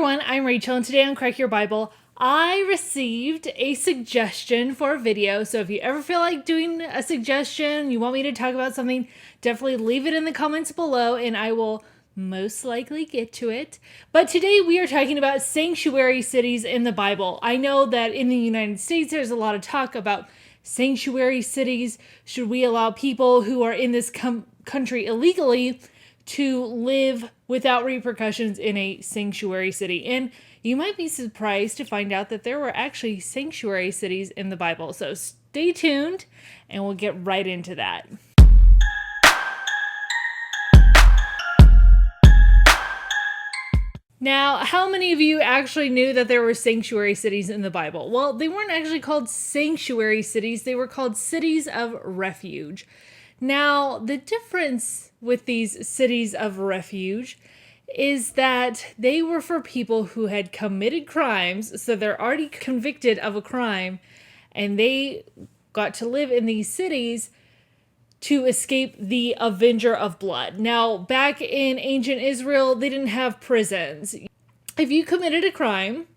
everyone, I'm Rachel, and today on Crack Your Bible, I received a suggestion for a video. So if you ever feel like doing a suggestion, you want me to talk about something, definitely leave it in the comments below and I will most likely get to it. But today we are talking about sanctuary cities in the Bible. I know that in the United States there's a lot of talk about sanctuary cities. Should we allow people who are in this country illegally to live without repercussions in a sanctuary city? And you might be surprised to find out that there were actually sanctuary cities in the Bible. So stay tuned and we'll get right into that. Now, how many of you actually knew that there were sanctuary cities in the Bible? Well, they weren't actually called sanctuary cities. They were called cities of refuge. Now, the difference with these cities of refuge is that they were for people who had committed crimes, so they're already convicted of a crime, and they got to live in these cities to escape the avenger of blood. Now, back in ancient Israel, they didn't have prisons. If you committed a crime,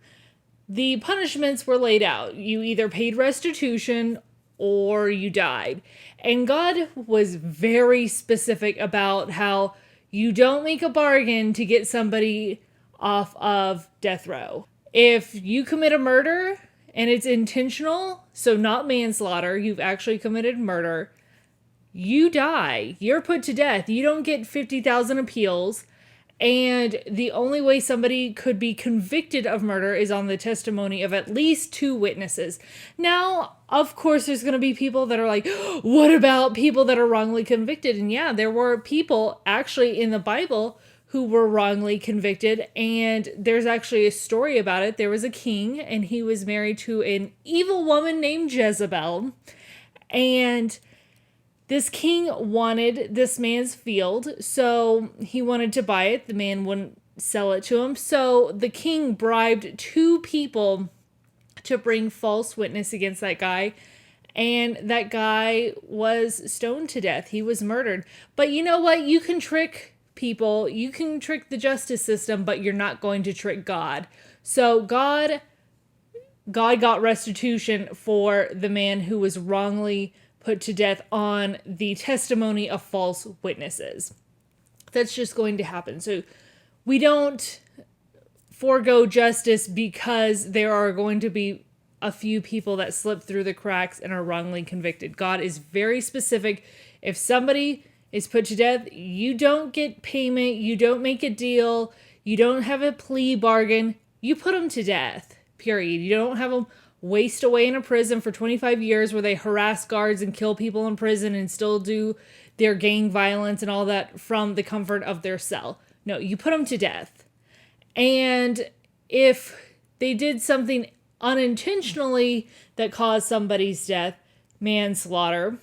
the punishments were laid out. You either paid restitution or you died. And God was very specific about how you don't make a bargain to get somebody off of death row. If you commit a murder and it's intentional, so not manslaughter, you've actually committed murder, you die. You're put to death. You don't get 50,000 appeals. And the only way somebody could be convicted of murder is on the testimony of at least 2 witnesses. Now, of course, there's going to be people that are like, what about people that are wrongly convicted? And yeah, there were people actually in the Bible who were wrongly convicted. And there's actually a story about it. There was a king and he was married to an evil woman named Jezebel. And this king wanted this man's field, so he wanted to buy it. The man wouldn't sell it to him. So the king bribed 2 people to bring false witness against that guy. And that guy was stoned to death. He was murdered. But you know what? You can trick people. You can trick the justice system, but you're not going to trick God. So God got restitution for the man who was wrongly put to death on the testimony of false witnesses. That's just going to happen. So we don't forego justice because there are going to be a few people that slip through the cracks and are wrongly convicted. God is very specific. If somebody is put to death, you don't get payment, you don't make a deal, you don't have a plea bargain, you put them to death, period. You don't have them waste away in a prison for 25 years where they harass guards and kill people in prison and still do their gang violence and all that from the comfort of their cell. No, you put them to death. And if they did something unintentionally that caused somebody's death, manslaughter,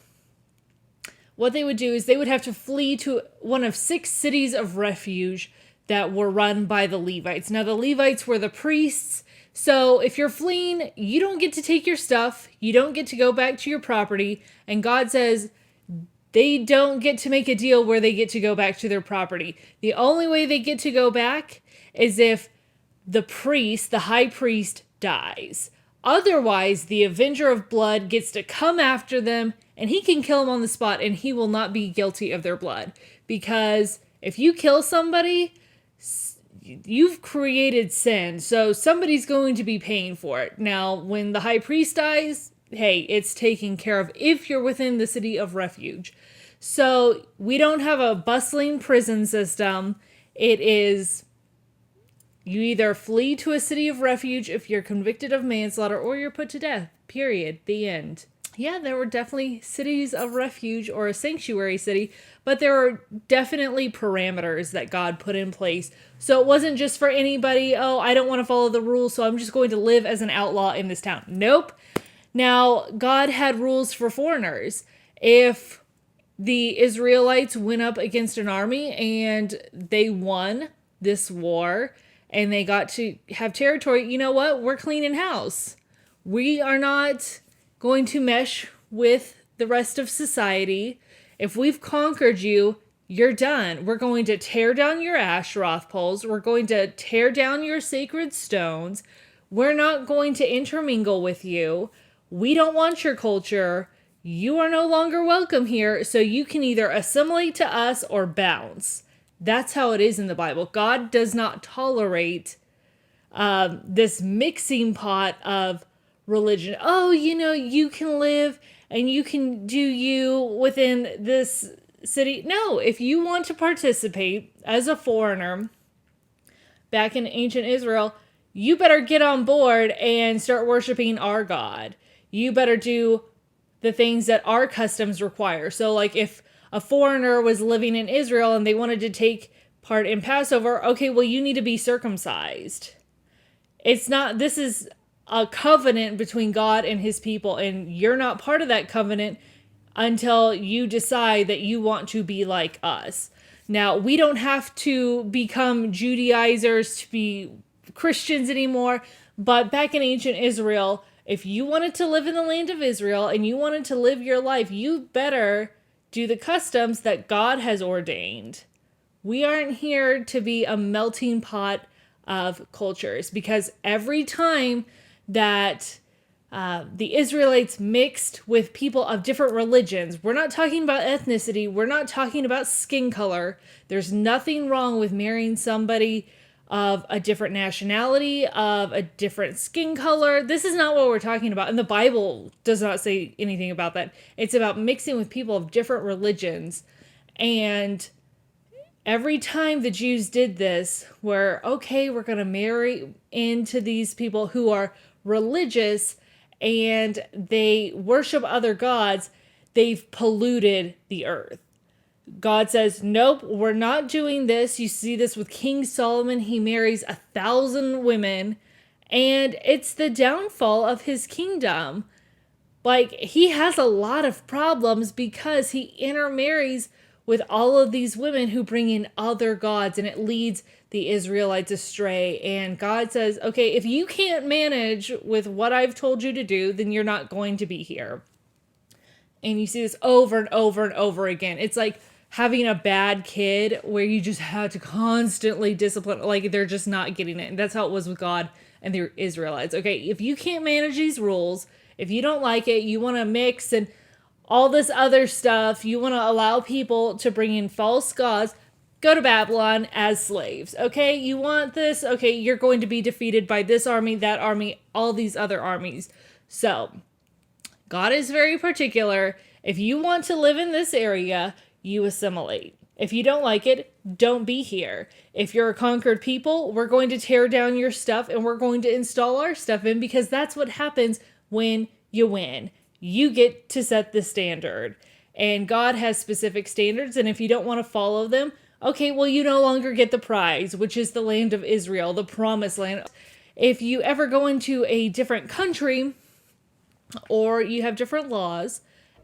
what they would do is they would have to flee to one of 6 cities of refuge that were run by the Levites. Now, the Levites were the priests. So if you're fleeing, you don't get to take your stuff. You don't get to go back to your property. And God says they don't get to make a deal where they get to go back to their property. The only way they get to go back is if the priest, the high priest, dies. Otherwise, the avenger of blood gets to come after them and he can kill them on the spot and he will not be guilty of their blood. Because if you kill somebody, you've created sin, so somebody's going to be paying for it. Now, when the high priest dies, hey, it's taken care of if you're within the city of refuge. So we don't have a bustling prison system. It is, you either flee to a city of refuge if you're convicted of manslaughter or you're put to death, period, the end. Yeah, there were definitely cities of refuge or a sanctuary city, but there were definitely parameters that God put in place. So it wasn't just for anybody, oh, I don't want to follow the rules, so I'm just going to live as an outlaw in this town. Nope. Now, God had rules for foreigners. If the Israelites went up against an army and they won this war and they got to have territory, you know what? We're cleaning house. We are not going to mesh with the rest of society. If we've conquered you, you're done. We're going to tear down your Asheroth poles. We're going to tear down your sacred stones. We're not going to intermingle with you. We don't want your culture. You are no longer welcome here, so you can either assimilate to us or bounce. That's how it is in the Bible. God does not tolerate this mixing pot of religion. Oh, you can live and you can do you within this city. No, if you want to participate as a foreigner back in ancient Israel, you better get on board and start worshiping our God. You better do the things that our customs require. So like if a foreigner was living in Israel and they wanted to take part in Passover, okay, well, you need to be circumcised. This is a covenant between God and his people, and you're not part of that covenant until you decide that you want to be like us. Now, we don't have to become Judaizers to be Christians anymore, but back in ancient Israel, if you wanted to live in the land of Israel and you wanted to live your life, you better do the customs that God has ordained. We aren't here to be a melting pot of cultures, because every time that the Israelites mixed with people of different religions, we're not talking about ethnicity, we're not talking about skin color. There's nothing wrong with marrying somebody of a different nationality, of a different skin color. This is not what we're talking about. And the Bible does not say anything about that. It's about mixing with people of different religions. And every time the Jews did this, where, okay, we're going to marry into these people who are religious and they worship other gods, they've polluted the earth. God says, nope, we're not doing this. You see this with King Solomon. He marries 1,000 women, and it's the downfall of his kingdom. Like, he has a lot of problems because he intermarries with all of these women who bring in other gods, and it leads the Israelites astray. And God says, okay, if you can't manage with what I've told you to do, then you're not going to be here. And you see this over and over and over again. It's like having a bad kid where you just have to constantly discipline, like they're just not getting it. And that's how it was with God and the Israelites. Okay, if you can't manage these rules, if you don't like it, you want to mix and all this other stuff, you want to allow people to bring in false gods, go to Babylon as slaves. Okay, you want this? Okay, you're going to be defeated by this army, that army, all these other armies. So God is very particular. If you want to live in this area, you assimilate. If you don't like it, don't be here. If you're a conquered people, we're going to tear down your stuff and we're going to install our stuff in, because that's what happens when you win. You get to set the standard. And God has specific standards, and if you don't want to follow them, okay, well, you no longer get the prize, which is the land of Israel, the promised land. If you ever go into a different country or you have different laws,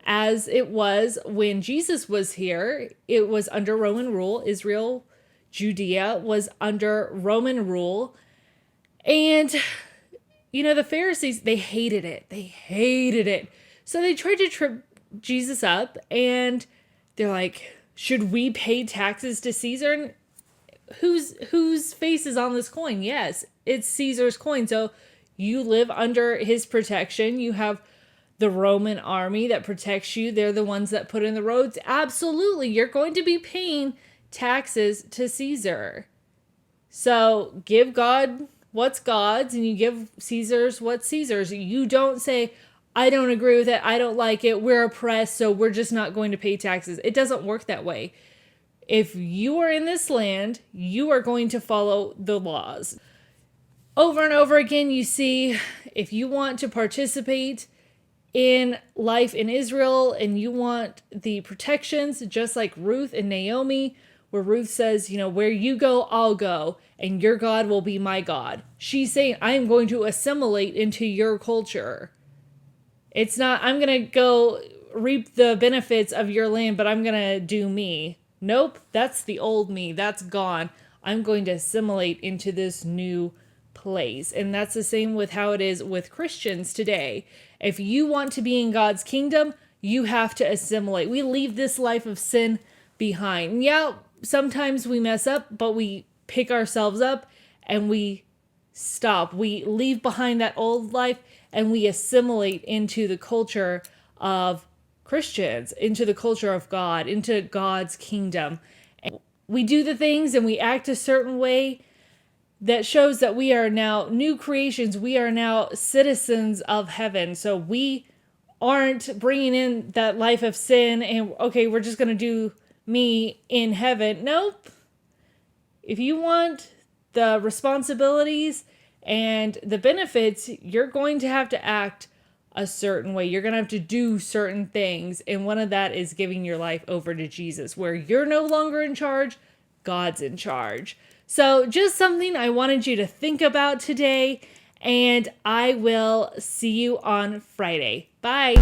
as it was when Jesus was here, it was under Roman rule. Israel, Judea was under Roman rule. And, the Pharisees, they hated it. They hated it. So they tried to trip Jesus up, and they're like, should we pay taxes to Caesar? And whose face is on this coin? Yes, it's Caesar's coin. So you live under his protection. You have the Roman army that protects you. They're the ones that put in the roads. Absolutely, you're going to be paying taxes to Caesar. So give God what's God's, and you give Caesar's what's Caesar's. You don't say, I don't agree with it, I don't like it, we're oppressed, so we're just not going to pay taxes. It doesn't work that way. If you are in this land, you are going to follow the laws. Over and over again, you see, if you want to participate in life in Israel and you want the protections, just like Ruth and Naomi, where Ruth says, where you go, I'll go, and your God will be my God. She's saying, I'm going to assimilate into your culture. It's not, I'm going to go reap the benefits of your land, but I'm going to do me. Nope, that's the old me. That's gone. I'm going to assimilate into this new place. And that's the same with how it is with Christians today. If you want to be in God's kingdom, you have to assimilate. We leave this life of sin behind. Yeah, sometimes we mess up, but we pick ourselves up and we stop. We leave behind that old life and we assimilate into the culture of Christians, into the culture of God, into God's kingdom. And we do the things and we act a certain way that shows that we are now new creations. We are now citizens of heaven. So we aren't bringing in that life of sin and, okay, we're just going to do me in heaven. Nope. If you want the responsibilities and the benefits, you're going to have to act a certain way. You're going to have to do certain things. And one of that is giving your life over to Jesus, where you're no longer in charge, God's in charge. So just something I wanted you to think about today, and I will see you on Friday. Bye.